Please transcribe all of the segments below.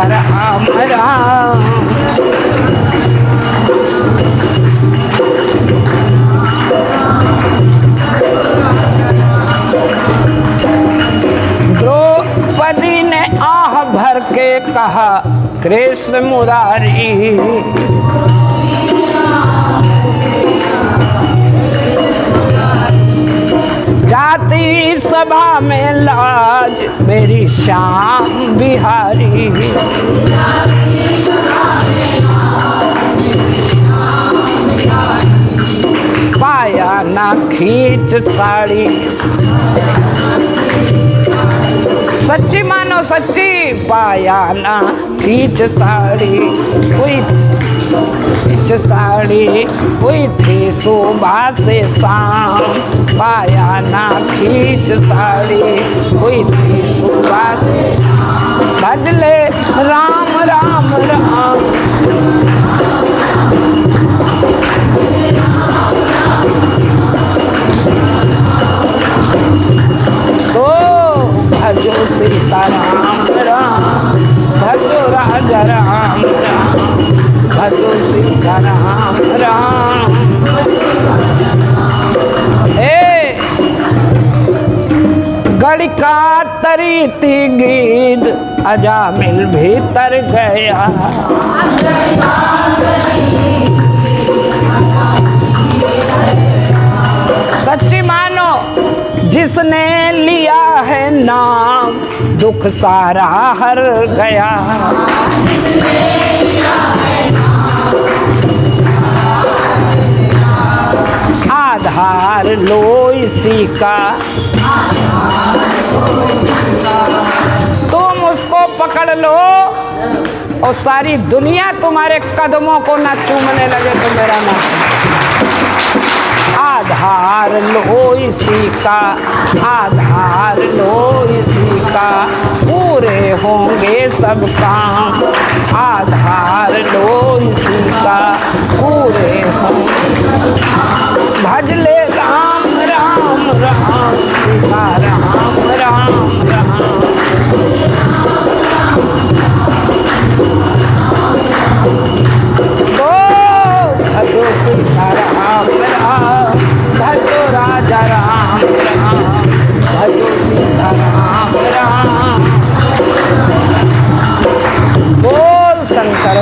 राम राम। द्रौपदी ने आह भर के कहा कृष्ण मुरारी, जाति सभा में लाज मेरी श्याम बिहारी। पाया ना खींच साड़ी, सच्ची मानो सच्ची, पाया ना खींच साड़ी, कोई खींच साड़ी हुई थी सुबह से शाम। पाया ना खींच साड़ी हुई थी सुबह से शाम। भजले राम राम राम, तो भजो सीता राम राम, भजो राजा राम राम, भजो सीता राम राम। गड़िका तरी थी गीत, अजामिल भीतर गया। सच्ची मानो जिसने लिया है नाम, दुख सारा हर गया। आधार लो इसी का, तुम उसको पकड़ लो और सारी दुनिया तुम्हारे कदमों को ना चूमने लगे तो मेरा ना। आधार लो इसी का, आधार लो इसी का, पूरे होंगे सब काम। आधार लो इसी का, पूरे होंगे। भजले राम राम राम, सीता राम राम राम। तो भजो सीता राम राम, भजो राजा राम राम, भजो सीता राम राम। बोल शंकर।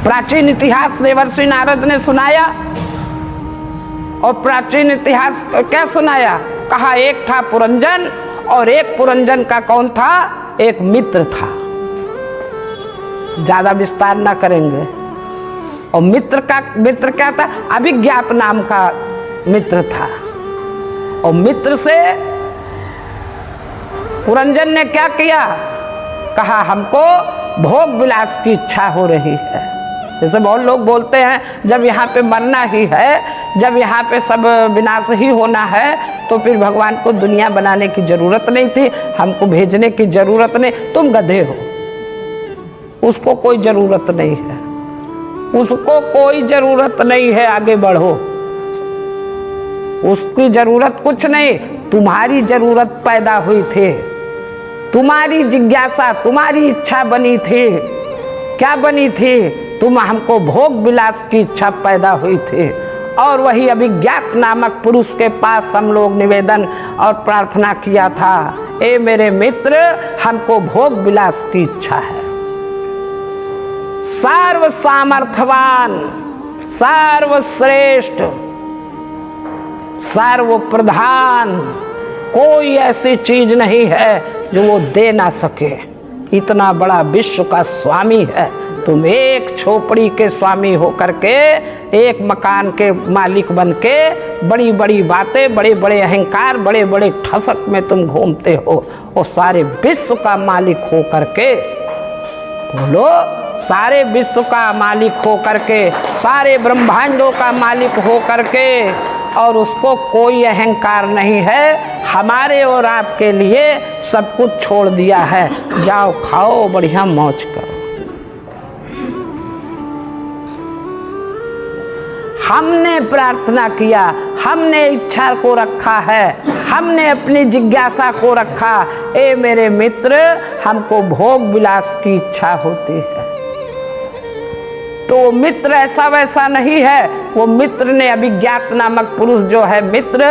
प्राचीन इतिहास देवर्षि नारद ने सुनाया, और प्राचीन इतिहास क्या सुनाया? कहा एक था पुरंजन, और एक पुरंजन का कौन था? एक मित्र था। ज्यादा विस्तार ना करेंगे। और मित्र क्या था? अभिज्ञात नाम का मित्र था। और मित्र से पुरंजन ने क्या किया? कहा हमको भोग विलास की इच्छा हो रही है। जैसे बहुत लोग बोलते हैं जब यहाँ पे मरना ही है, जब यहाँ पे सब विनाश ही होना है, तो फिर भगवान को दुनिया बनाने की जरूरत नहीं थी, हमको भेजने की जरूरत नहीं। तुम गधे हो, उसको कोई जरूरत नहीं है, उसको कोई जरूरत नहीं है, आगे बढ़ो। उसकी जरूरत कुछ नहीं, तुम्हारी जरूरत पैदा हुई थी, तुम्हारी जिज्ञासा, तुम्हारी इच्छा बनी थी। क्या बनी थी? तुम हमको भोग विलास की इच्छा पैदा हुई थी। और वही अभिज्ञात नामक पुरुष के पास हम लोग निवेदन और प्रार्थना किया था, ए मेरे मित्र, हमको भोग विलास की इच्छा है। सर्व सामर्थ्यवान, सर्वश्रेष्ठ, सर्व प्रधान कोई ऐसी चीज नहीं है जो वो दे ना सके। इतना बड़ा विश्व का स्वामी है, तुम एक झोपड़ी के स्वामी होकर के, एक मकान के मालिक बन के बड़ी बड़ी बातें, बड़े बड़े अहंकार, बड़े बड़े ठसक में तुम घूमते हो। और सारे विश्व का मालिक हो करके, बोलो, सारे विश्व का मालिक हो करके, सारे ब्रह्मांडों का मालिक हो करके, और उसको कोई अहंकार नहीं है। हमारे और आपके लिए सब कुछ छोड़ दिया है। जाओ खाओ, बढ़िया मौज करो। हमने प्रार्थना किया, हमने इच्छा को रखा है, हमने अपनी जिज्ञासा को रखा। ए मेरे मित्र, हमको भोग विलास की इच्छा होती है। तो मित्र ऐसा वैसा नहीं है। वो मित्र ने, अभिज्ञात नामक पुरुष जो है मित्र,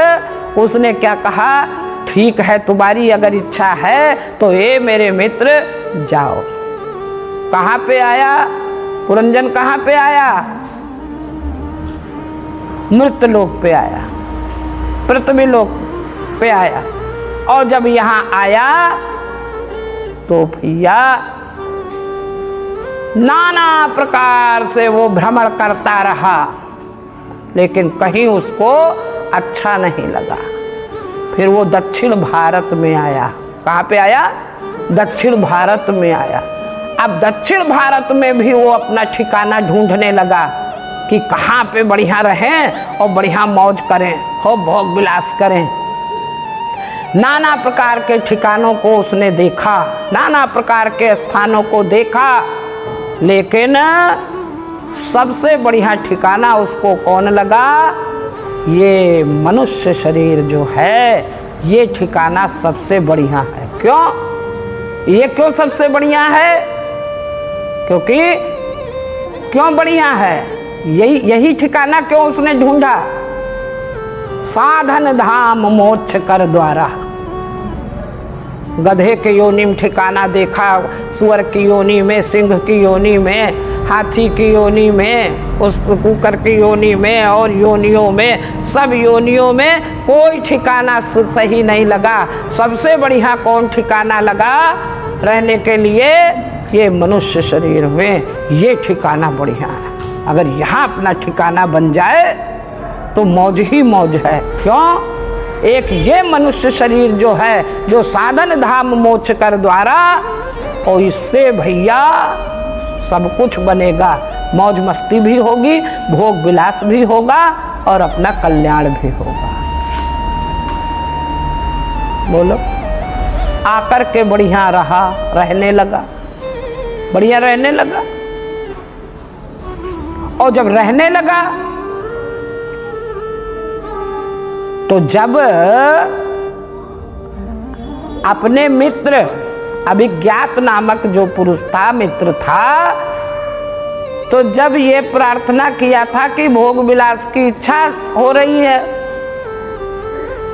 उसने क्या कहा, ठीक है तुम्हारी अगर इच्छा है तो ए मेरे मित्र जाओ। कहाँ पे आया पुरंजन, कहाँ पे आया? मृत लोक पे आया, पृथ्वी लोक पे आया। और जब यहाँ आया तो भैया नाना प्रकार से वो भ्रमण करता रहा, लेकिन कहीं उसको अच्छा नहीं लगा। फिर वो दक्षिण भारत में आया। कहाँ पे आया? दक्षिण भारत में आया। अब दक्षिण भारत में भी वो अपना ठिकाना ढूंढने लगा कि कहाँ पे बढ़िया रहें और बढ़िया मौज करें, खूब भोग विलास करें। नाना प्रकार के ठिकानों को उसने देखा, नाना प्रकार के स्थानों को देखा, लेकिन सबसे बढ़िया ठिकाना उसको कौन लगा? ये मनुष्य शरीर जो है, ये ठिकाना सबसे बढ़िया है। क्यों? ये क्यों सबसे बढ़िया है? क्योंकि क्यों बढ़िया है? यही ठिकाना क्यों उसने ढूंढा? साधन धाम मोक्ष कर द्वारा। गधे के योनि में ठिकाना देखा, सुअर की योनि में, सिंह की योनि में, हाथी की योनि में, उस कुकर की योनि में, और योनियों में, सब योनियों में कोई ठिकाना सही नहीं लगा। सबसे बढ़िया कौन ठिकाना लगा रहने के लिए? ये मनुष्य शरीर में ये ठिकाना बढ़िया है। अगर यहाँ अपना ठिकाना बन जाए तो मौज ही मौज है। क्यों? एक ये मनुष्य शरीर जो है, जो साधन धाम मोक्ष कर द्वारा, और इससे भैया सब कुछ बनेगा। मौज मस्ती भी होगी, भोग विलास भी होगा, और अपना कल्याण भी होगा। बोलो। आकर के बढ़िया रहा, रहने लगा, बढ़िया रहने लगा। और जब रहने लगा तो जब अपने मित्र, अभिज्ञात नामक जो पुरुष था, मित्र था, तो जब ये प्रार्थना किया था कि भोग विलास की इच्छा हो रही है,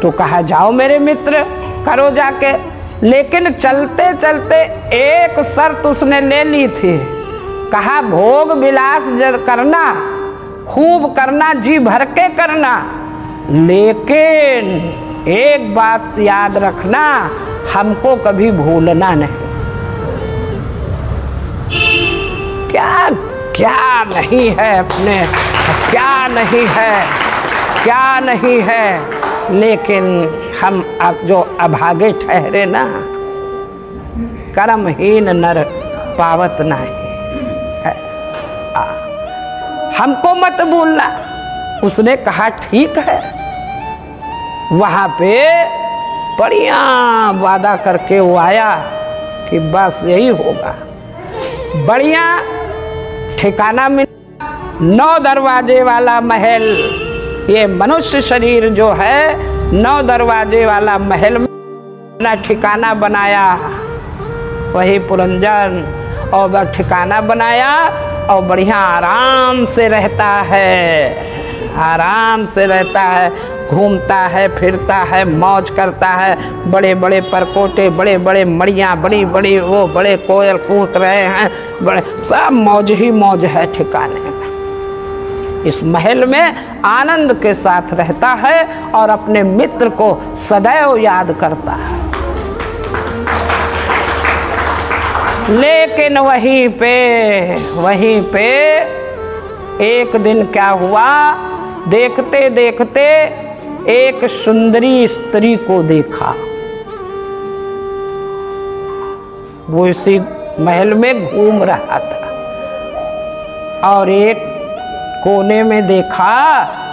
तो कहा जाओ मेरे मित्र, करो जाके। लेकिन चलते चलते एक शर्त उसने ले ली थी। कहा भोग विलास करना, खूब करना, जी भर के करना, लेकिन एक बात याद रखना, हमको कभी भूलना नहीं। क्या क्या नहीं है अपने, क्या नहीं है, क्या नहीं है, लेकिन हम अब जो अभागे ठहरे ना, कर्महीन नर पावत नहीं। हमको मत भूलना। उसने कहा ठीक है। वहाँ पे बढ़िया वादा करके वो आया कि बस यही होगा। बढ़िया ठिकाना मिला, 9 दरवाजे वाला महल। ये मनुष्य शरीर जो है, 9 दरवाजे वाला महल में अपना ठिकाना बनाया। वही पुरंजन, और वह ठिकाना बनाया और बढ़िया आराम से रहता है, आराम से रहता है, घूमता है, फिरता है, मौज करता है। बड़े बड़े परकोटे, बड़े बड़े मड़ियाँ, बड़ी बड़ी वो बड़े कोयल कूट रहे हैं, बड़े सब मौज ही मौज है ठिकाने में। इस महल में आनंद के साथ रहता है और अपने मित्र को सदैव याद करता है। लेकिन वहीं पे एक दिन क्या हुआ, देखते देखते एक सुंदरी स्त्री को देखा। वो इसी महल में घूम रहा था और एक कोने में देखा,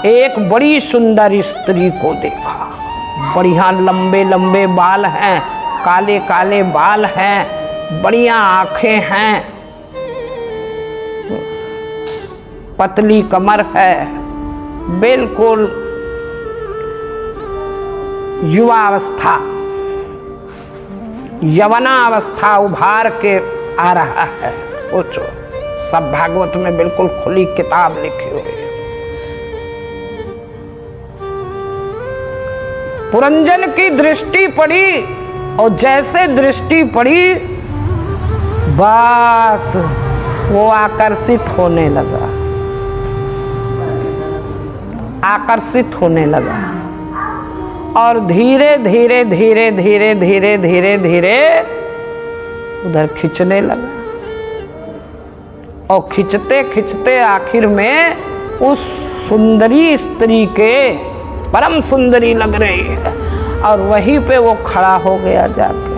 एक बड़ी सुंदर स्त्री को देखा। बढ़िया लंबे लंबे बाल हैं, काले काले बाल हैं, बढ़िया आंखें हैं, पतली कमर है, बिल्कुल युवावस्था, यवनावस्था उभार के आ रहा है। सोचो, सब भागवत में बिल्कुल खुली किताब लिखी हुई है। पुरंजन की दृष्टि पड़ी और जैसे दृष्टि पड़ी बस वो आकर्षित होने लगा, आकर्षित होने लगा और धीरे धीरे धीरे धीरे धीरे धीरे धीरे उधर खींचने लगा और खींचते खींचते आखिर में उस सुंदरी स्त्री के, परम सुंदरी लग रही है, और वहीं पे वो खड़ा हो गया जाके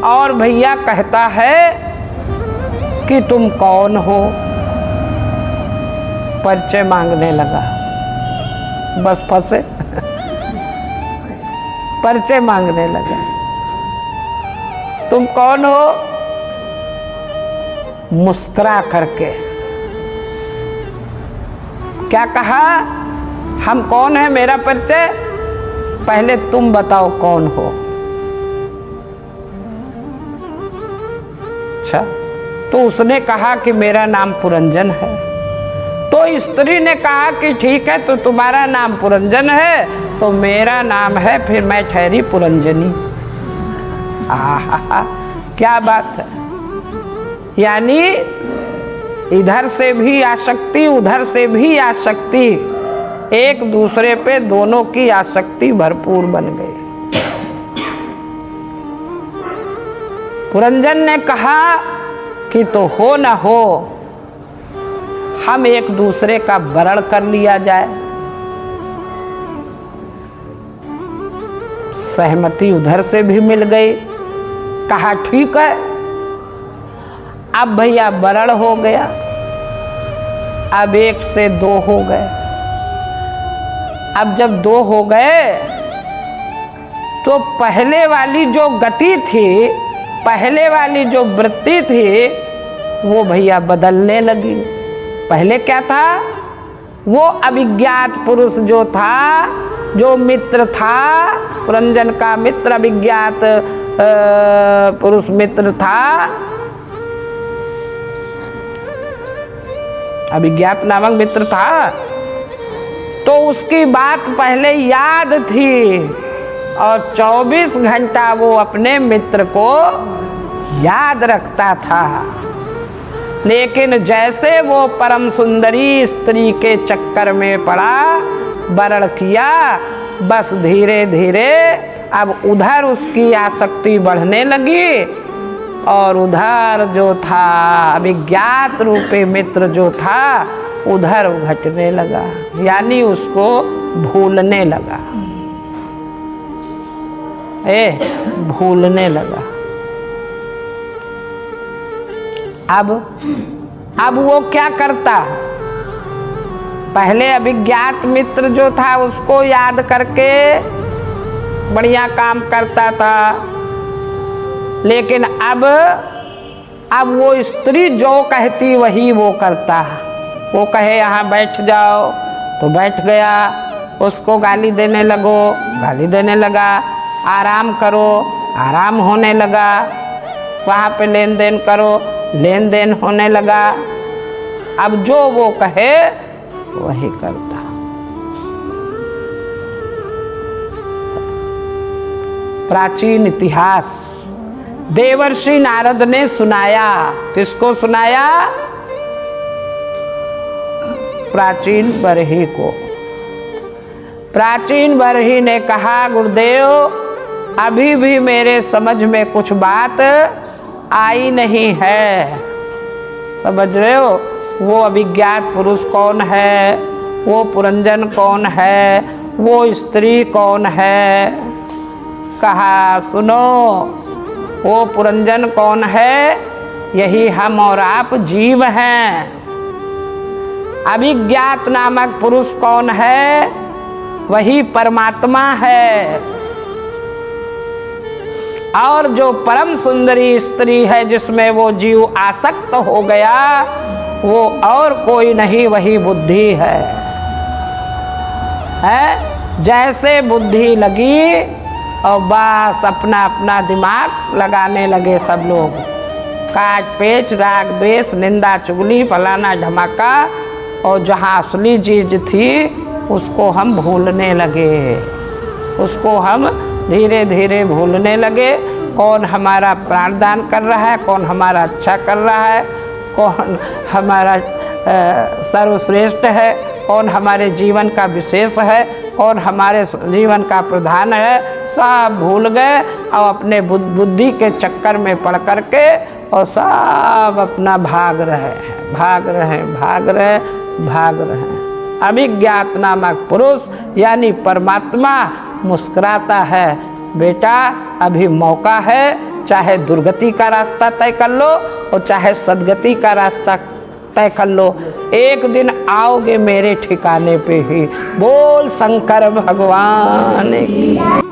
और भैया कहता है कि तुम कौन हो। परिचय मांगने लगा, बस फंसे। परिचय मांगने लगा, तुम कौन हो। मुस्कुरा करके क्या कहा, हम कौन है, मेरा परिचय, पहले तुम बताओ कौन हो। अच्छा, तो उसने कहा कि मेरा नाम पुरंजन है। तो स्त्री ने कहा कि ठीक है, तो तुम्हारा नाम पुरंजन है तो मेरा नाम है, फिर मैं ठहरी पुरंजनी। आहा, क्या बात है। यानी इधर से भी आसक्ति, उधर से भी आसक्ति, एक दूसरे पे दोनों की आसक्ति भरपूर बन गई। पुरंजन ने कहा कि तो हो न हो, हम एक दूसरे का वरण कर लिया जाए। सहमति उधर से भी मिल गई। कहा ठीक है। अब भैया वरण हो गया, अब 1 से 2 हो गए। अब जब 2 हो गए तो पहले वाली जो गति थी, पहले वाली जो वृत्ति थी, वो भैया बदलने लगी। पहले क्या था, वो अभिज्ञात पुरुष जो था, जो मित्र था, पुरंजन का मित्र, अभिज्ञात पुरुष मित्र था, अभिज्ञात नामक मित्र था, तो उसकी बात पहले याद थी और 24 घंटा वो अपने मित्र को याद रखता था। लेकिन जैसे वो परम सुंदरी स्त्री के चक्कर में पड़ा, वरण किया, बस धीरे धीरे अब उधर उसकी आसक्ति बढ़ने लगी और उधर जो था अभिज्ञात रूपी मित्र जो था उधर घटने लगा, यानी उसको भूलने लगा। भूलने लगा। अब वो क्या करता, पहले अभिज्ञात मित्र जो था उसको याद करके बढ़िया काम करता था, लेकिन अब वो स्त्री जो कहती वही वो करता। वो कहे यहाँ बैठ जाओ तो बैठ गया, उसको गाली देने लगो, गाली देने लगा, आराम करो, आराम होने लगा, वहाँ पे लेन देन करो, लेन देन होने लगा। अब जो वो कहे वही करता। प्राचीन इतिहास देवर्षि नारद ने सुनाया। किसको सुनाया? प्राचीन बरही को। प्राचीन बरही ने कहा, गुरुदेव अभी भी मेरे समझ में कुछ बात आई नहीं है। समझ रहे हो? वो अभिज्ञात पुरुष कौन है, वो पुरंजन कौन है, वो स्त्री कौन है। कहा सुनो, वो पुरंजन कौन है? यही हम और आप जीव हैं। अभिज्ञात नामक पुरुष कौन है? वही परमात्मा है। और जो परम सुंदरी स्त्री है जिसमें वो जीव आसक्त हो गया, वो और कोई नहीं, वही बुद्धि है। जैसे बुद्धि लगी और बस अपना अपना दिमाग लगाने लगे सब लोग। काट पेच राग बेस निंदा चुगली फलाना धमाका, और जहाँ असली चीज थी उसको हम भूलने लगे, उसको हम धीरे धीरे भूलने लगे। कौन हमारा प्राणदान कर रहा है, कौन हमारा अच्छा कर रहा है, कौन हमारा सर्वश्रेष्ठ है, कौन हमारे जीवन का विशेष है, कौन हमारे जीवन का प्रधान है, सब भूल गए और अपने बुद्धि के चक्कर में पड़ कर के और सब अपना भाग रहे हैं, भाग रहे हैं, भाग रहे, भाग रहे हैं। अभिज्ञात नामक पुरुष यानी परमात्मा मुस्कुराता है, बेटा अभी मौका है, चाहे दुर्गति का रास्ता तय कर लो और चाहे सदगति का रास्ता तय कर लो, एक दिन आओगे मेरे ठिकाने पे ही। बोल शंकर भगवान की।